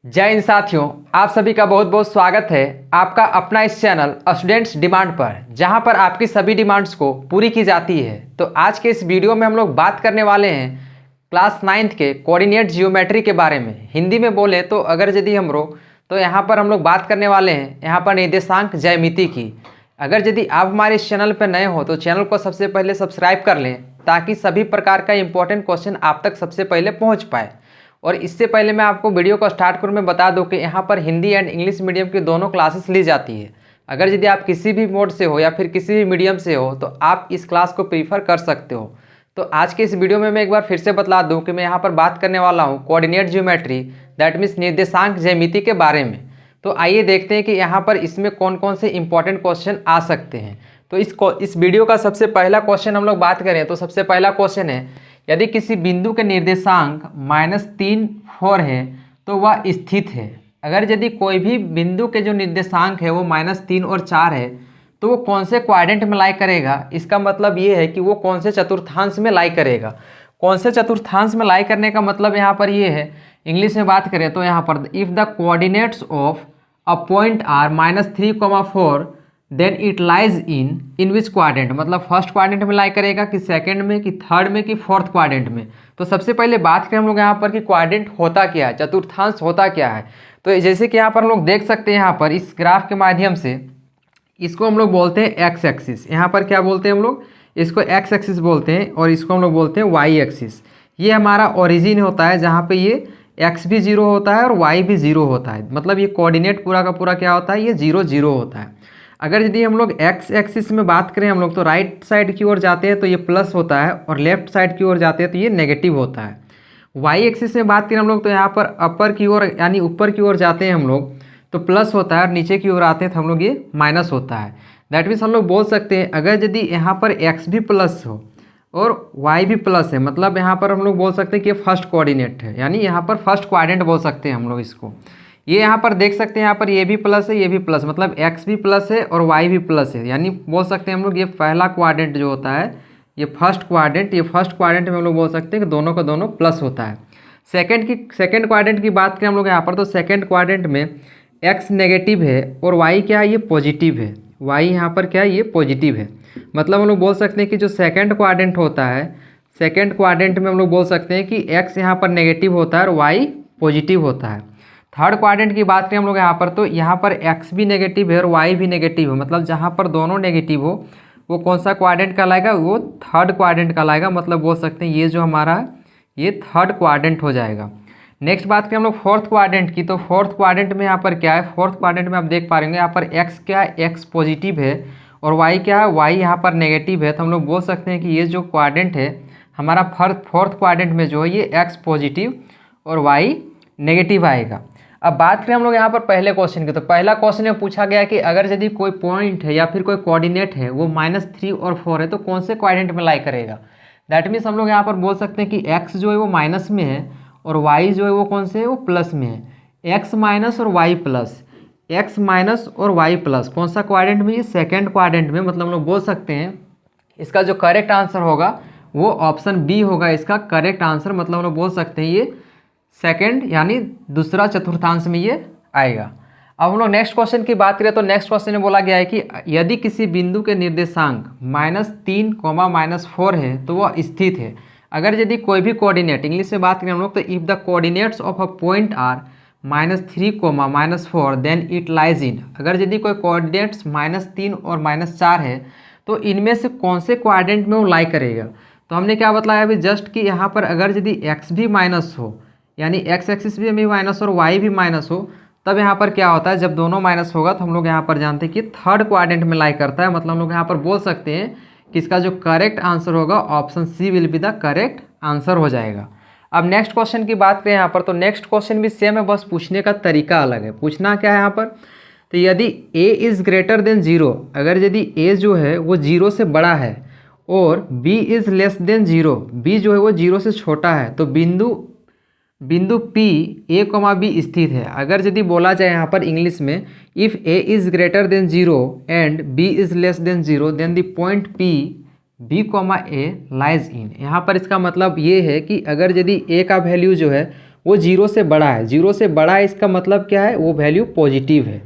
जय हिंद साथियों, आप सभी का बहुत बहुत स्वागत है आपका अपना इस चैनल स्टूडेंट्स डिमांड पर, जहां पर आपकी सभी डिमांड्स को पूरी की जाती है। तो आज के इस वीडियो में हम लोग बात करने वाले हैं क्लास 9th के कोऑर्डिनेट जियोमेट्री के बारे में। हिंदी में बोले तो अगर यदि हम लोग तो यहाँ पर हम लोग बात करने वाले हैं यहाँ पर निर्देशांक ज्यामिति की। अगर यदि आप हमारे इस चैनल पर नए हो तो चैनल को सबसे पहले सब्सक्राइब कर लें, ताकि सभी प्रकार का इंपॉर्टेंट क्वेश्चन आप तक सबसे पहले पहुँच पाए। और इससे पहले मैं आपको वीडियो को स्टार्ट करूँ, मैं बता दूं कि यहाँ पर हिंदी एंड इंग्लिश मीडियम की दोनों क्लासेस ली जाती है। अगर यदि आप किसी भी मोड से हो या फिर किसी भी मीडियम से हो तो आप इस क्लास को प्रीफर कर सकते हो। तो आज के इस वीडियो में मैं एक बार फिर से बता दूं कि मैं यहाँ पर बात करने वाला हूँ कोऑर्डिनेट ज्योमेट्री, दैट मीन्स निर्देशांक ज्यामिति के बारे में। तो आइए देखते हैं कि यहाँ पर इसमें कौन कौन से इंपॉर्टेंट क्वेश्चन आ सकते हैं। तो इस वीडियो का सबसे पहला क्वेश्चन हम लोग बात करें तो सबसे पहला क्वेश्चन है, यदि किसी बिंदु के निर्देशांक -3, 4 है तो वह स्थित है। अगर यदि कोई भी बिंदु के जो निर्देशांक है वो -3 और 4 है तो वो कौन से क्वाड्रेंट में लाई करेगा, इसका मतलब ये है कि वो कौन से चतुर्थांश में लाई करेगा। कौन से चतुर्थांश में लाई करने का मतलब यहाँ पर ये है, इंग्लिश में बात करें तो यहाँ पर if the coordinates of a point are -3, 4 then it lies in which quadrant, मतलब फर्स्ट क्वाड्रेंट में लाई करेगा कि सेकंड में कि थर्ड में कि फोर्थ क्वाड्रेंट में। तो सबसे पहले बात करें हम लोग यहाँ पर कि क्वाड्रेंट होता क्या है, चतुर्थांश होता क्या है। तो जैसे कि यहाँ पर हम लोग देख सकते हैं, यहाँ पर इस ग्राफ के माध्यम से इसको हम लोग बोलते हैं एक्स एक्सिस। यहाँ पर क्या बोलते हैं हम लोग, इसको एक्स एक्सिस बोलते हैं और इसको हम लोग बोलते हैं वाई एक्सिस। ये हमारा ओरिजिन होता है जहाँ पे ये एक्स भी 0 होता है और वाई भी 0 होता है, मतलब ये कोऑर्डिनेट पूरा का पूरा क्या होता है, ये 0, 0 होता है। अगर यदि हम लोग एक्स एक्सिस में बात करें हम लोग तो राइट साइड की ओर जाते हैं तो ये प्लस होता है और लेफ्ट साइड की ओर जाते हैं तो ये नेगेटिव होता है। वाई एक्सिस में बात करें हम लोग तो यहाँ पर अपर की ओर यानी ऊपर की ओर जाते हैं हम लोग तो प्लस होता है और नीचे की ओर आते हैं तो हम लोग ये माइनस होता है। दैट मीन्स हम लोग बोल सकते हैं अगर यदि यहाँ पर एक्स भी प्लस हो और वाई भी प्लस है, मतलब यहाँ पर हम लोग बोल सकते हैं कि ये फर्स्ट कोऑर्डिनेट है, यानी यहाँ पर फर्स्ट क्वाड्रेंट बोल सकते हैं हम लोग इसको। ये यहाँ पर देख सकते हैं, यहाँ पर ये भी प्लस है ये भी प्लस, मतलब एक्स भी प्लस है और वाई भी प्लस है, यानी बोल सकते हैं हम लोग ये पहला क्वाड्रेंट जो होता है ये फर्स्ट क्वाड्रेंट, ये फर्स्ट क्वाड्रेंट में हम लोग बोल सकते हैं कि दोनों का दोनों प्लस होता है। सेकंड क्वाड्रेंट की बात करें हम लोग यहाँ पर तो सेकंड क्वाड्रेंट में एक्स नेगेटिव है और वाई क्या है, ये पॉजिटिव है। वाई यहाँ पर क्या है, ये पॉजिटिव है, मतलब हम लोग बोल सकते हैं कि जो सेकंड क्वाड्रेंट होता है, सेकंड क्वाड्रेंट में हम लोग बोल सकते हैं कि एक्स यहाँ पर नेगेटिव होता है और वाई पॉजिटिव होता है। थर्ड क्वाड्रेंट की बात करें हम लोग यहाँ पर तो यहाँ पर एक्स भी नेगेटिव है और वाई भी नेगेटिव है, मतलब जहाँ पर दोनों नेगेटिव हो वो कौन सा क्वाड्रेंट कहलाएगा, वो थर्ड क्वाड्रेंट कहलाएगा। मतलब बोल सकते हैं ये जो हमारा है ये थर्ड क्वाड्रेंट हो जाएगा। नेक्स्ट बात करें हम लोग फोर्थ क्वाड्रेंट की, तो फोर्थ क्वाड्रेंट में यहाँ पर क्या है, फोर्थ क्वाड्रेंट में आप देख पा रहे हैं यहाँ पर एक्स क्या है, एक्स पॉजिटिव है और वाई क्या है, वाई यहाँ पर नेगेटिव है। तो हम लोग बोल सकते हैं कि ये जो क्वाड्रेंट है हमारा फोर्थ क्वाड्रेंट में जो है ये एक्स पॉजिटिव और वाई नेगेटिव आएगा। अब बात करें हम लोग यहाँ पर पहले क्वेश्चन की, तो पहला क्वेश्चन में पूछा गया कि अगर यदि कोई पॉइंट है या फिर कोई कोऑर्डिनेट है वो -3 और 4 है तो कौन से क्वाड्रेंट में लाई करेगा। दैट मीन्स हम लोग यहाँ पर बोल सकते हैं कि एक्स जो है वो माइनस में है और वाई जो है वो कौन से है, वो प्लस में है। एक्स माइनस और वाई प्लस, एक्स माइनस और वाई प्लस कौन सा क्वाड्रेंट में, ये सेकेंड क्वाड्रेंट में। मतलब हम लोग बोल सकते हैं इसका जो करेक्ट आंसर होगा वो ऑप्शन बी होगा इसका करेक्ट आंसर। मतलब हम लोग बोल सकते हैं ये सेकंड यानी दूसरा चतुर्थांश में ये आएगा। अब हम लोग नेक्स्ट क्वेश्चन की बात करें तो नेक्स्ट क्वेश्चन में बोला गया है कि यदि किसी बिंदु के निर्देशांक -3, -4 है तो वह स्थित है। अगर यदि कोई भी कोऑर्डिनेट, इंग्लिश में बात करें हम लोग तो if the coordinates of a point are -3, -4 then it lies in, अगर यदि कोई कोऑर्डिनेट्स -3 और -4 है तो इनमें से कौन से क्वाड्रेंट में वो लाई करेगा। तो हमने क्या बताया अभी जस्ट कि यहाँ पर अगर यदि एक्स भी माइनस हो यानी एक्स एक्सिस भी माइनस और वाई भी माइनस हो तब यहाँ पर क्या होता है, जब दोनों माइनस होगा तो हम लोग यहाँ पर जानते हैं कि थर्ड क्वाड्रेंट में लाई करता है। मतलब हम लोग यहाँ पर बोल सकते हैं कि इसका जो करेक्ट आंसर होगा option C will be the correct answer हो जाएगा। अब नेक्स्ट क्वेश्चन की बात करें यहाँ पर तो नेक्स्ट क्वेश्चन भी सेम है, बस पूछने का तरीका अलग है। पूछना क्या है यहाँ पर, तो यदि a इज़ ग्रेटर देन 0, अगर यदि a जो है वो 0 से बड़ा है और b is less than 0, b जो है वो 0 से छोटा है तो बिंदु P a, B स्थित है। अगर यदि बोला जाए यहाँ पर इंग्लिश में if a is greater than 0 and b is less than 0 then the point P B, A lies in. यहाँ पर इसका मतलब ये है कि अगर यदि a का वैल्यू जो है वो जीरो से बड़ा है, जीरो से बड़ा है इसका मतलब क्या है, वो वैल्यू पॉजिटिव है।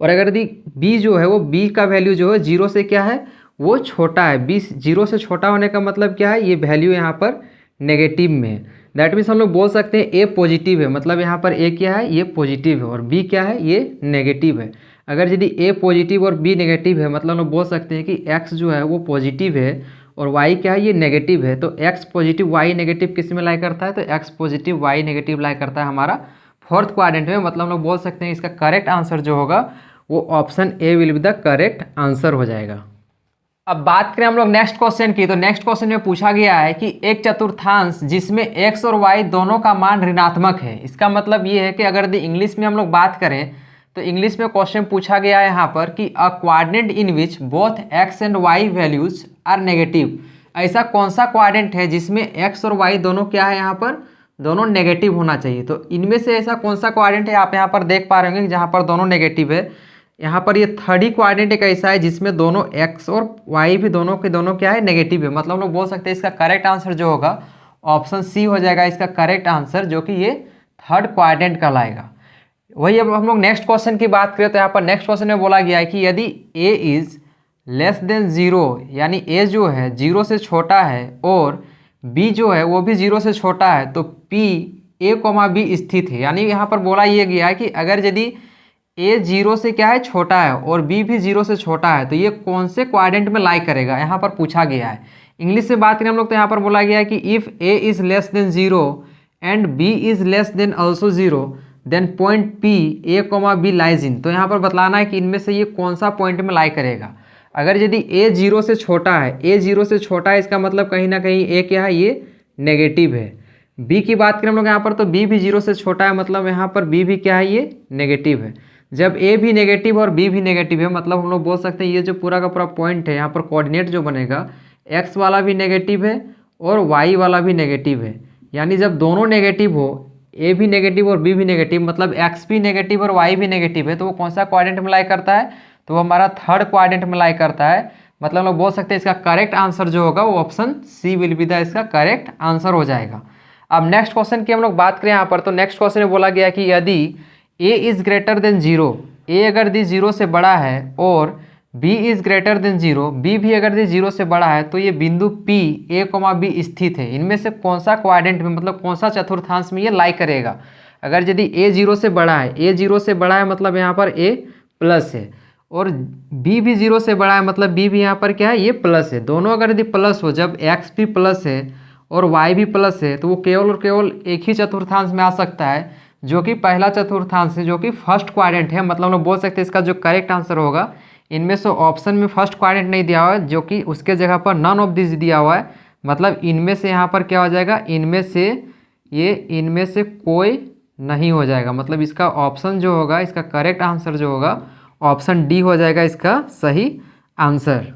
और अगर यदि बी जो है वो बी का वैल्यू जो है जीरो से क्या है, वो छोटा है, बी जीरो से छोटा होने का मतलब क्या है, ये वैल्यू यहाँ पर नेगेटिव में है। दैट मीन्स हम लोग बोल सकते हैं ए पॉजिटिव है, मतलब यहाँ पर ए क्या है, ये पॉजिटिव है, और बी क्या है, ये नेगेटिव है। अगर यदि ए पॉजिटिव और बी नेगेटिव है मतलब हम लोग बोल सकते हैं कि एक्स जो है वो पॉजिटिव है और वाई क्या है, ये नेगेटिव है। तो एक्स पॉजिटिव वाई नेगेटिव किस में लाई करता है, तो एक्स पॉजिटिव वाई नेगेटिव लाई करता है हमारा फोर्थ क्वाड्रेंट में। मतलब हम लोग बोल सकते हैं इसका करेक्ट आंसर जो होगा वो option A will be the correct answer हो जाएगा। अब बात करें हम लोग नेक्स्ट क्वेश्चन की, तो नेक्स्ट क्वेश्चन में पूछा गया है कि एक चतुर्थांश जिसमें x और y दोनों का मान ऋणात्मक है। इसका मतलब ये है कि अगर यदि इंग्लिश में हम लोग बात करें तो इंग्लिश में क्वेश्चन पूछा गया है यहाँ पर कि a quadrant in which both x and y values are negative. ऐसा कौन सा क्वाड्रेंट है जिसमें x और y दोनों क्या है, यहाँ पर दोनों नेगेटिव होना चाहिए। तो इनमें से ऐसा कौन सा क्वाड्रेंट है, आप यहाँ पर देख पा रहे होंगे जहाँ पर दोनों नेगेटिव है। यहाँ पर ये थर्ड ही क्वाड्रेंट एक ऐसा है जिसमें दोनों x और y भी दोनों के दोनों क्या है, नेगेटिव है। मतलब हम लोग बोल सकते हैं इसका करेक्ट आंसर जो होगा ऑप्शन सी हो जाएगा इसका करेक्ट आंसर, जो कि ये थर्ड क्वाड्रेंट कहलाएगा। वही अब हम लोग नेक्स्ट क्वेश्चन की बात करें तो यहाँ पर नेक्स्ट क्वेश्चन में बोला गया है कि यदि a is less than zero, यानी a जो है जीरो से छोटा है और b जो है वो भी जीरो से छोटा है, तो p a, b स्थित है। यानी यहाँ पर बोला ये गया है कि अगर यदि ए जीरो से क्या है, छोटा है और बी भी जीरो से छोटा है, तो ये कौन से क्वाड्रेंट में लाई करेगा, यहाँ पर पूछा गया है। इंग्लिश में बात करें हम लोग तो यहाँ पर बोला गया है कि if A is less than zero and B is less than also zero then point P A comma B lies in. तो यहाँ पर बतलाना है कि इनमें से ये कौन सा पॉइंट में लाई करेगा। अगर यदि ए जीरो से छोटा है, ए जीरो से छोटा है इसका मतलब कहीं ना कहीं ए क्या है, ये नेगेटिव है। बी की बात करें हम लोग यहाँ पर तो बी भी जीरो से छोटा है, मतलब यहाँ पर बी भी क्या है, ये नेगेटिव है। जब ए भी नेगेटिव और बी भी नेगेटिव है मतलब हम लोग बोल सकते हैं ये जो पूरा का पूरा पॉइंट है यहाँ पर कोऑर्डिनेट जो बनेगा एक्स वाला भी नेगेटिव है और वाई वाला भी नेगेटिव है। यानी जब दोनों नेगेटिव हो, ए भी नेगेटिव और बी भी नेगेटिव, मतलब एक्स भी नेगेटिव और वाई भी नेगेटिव है, तो वो कौन सा क्वाड्रेंट में लाई करता है, तो वो हमारा थर्ड क्वाड्रेंट में लाई करता है। मतलब हम लोग बोल सकते हैं इसका करेक्ट आंसर जो होगा वो option C will be the इसका करेक्ट आंसर हो जाएगा। अब नेक्स्ट क्वेश्चन की हम लोग बात करें यहाँ पर तो नेक्स्ट क्वेश्चन में बोला गया कि यदि a is greater than zero, a अगर दी जीरो से बड़ा है और b is greater than zero, b भी अगर दी जीरो से बड़ा है, तो ये बिंदु p a, b स्थित है। इनमें से कौन सा क्वाड्रेंट में, मतलब कौन सा चतुर्थांश में ये लाई करेगा। अगर यदि a जीरो से बड़ा है, a जीरो से बड़ा है मतलब यहाँ पर a प्लस है, और b भी जीरो से बड़ा है मतलब b भी यहाँ पर क्या है, ये प्लस है। दोनों अगर यदि प्लस हो, जब x भी प्लस है और y भी प्लस है, तो वो केवल और केवल एक ही चतुर्थांश में आ सकता है, जो कि पहला चतुर्थांश है, जो कि फर्स्ट क्वाड्रेंट है। मतलब हम लोग बोल सकते हैं इसका जो करेक्ट आंसर होगा, इनमें से ऑप्शन में फर्स्ट क्वाड्रेंट नहीं दिया हुआ है, जो कि उसके जगह पर नन ऑफ दिस दिया हुआ है। मतलब इनमें से यहाँ पर क्या हो जाएगा, इनमें से कोई नहीं हो जाएगा। मतलब इसका ऑप्शन जो होगा, इसका करेक्ट आंसर जो होगा ऑप्शन डी हो जाएगा इसका सही आंसर।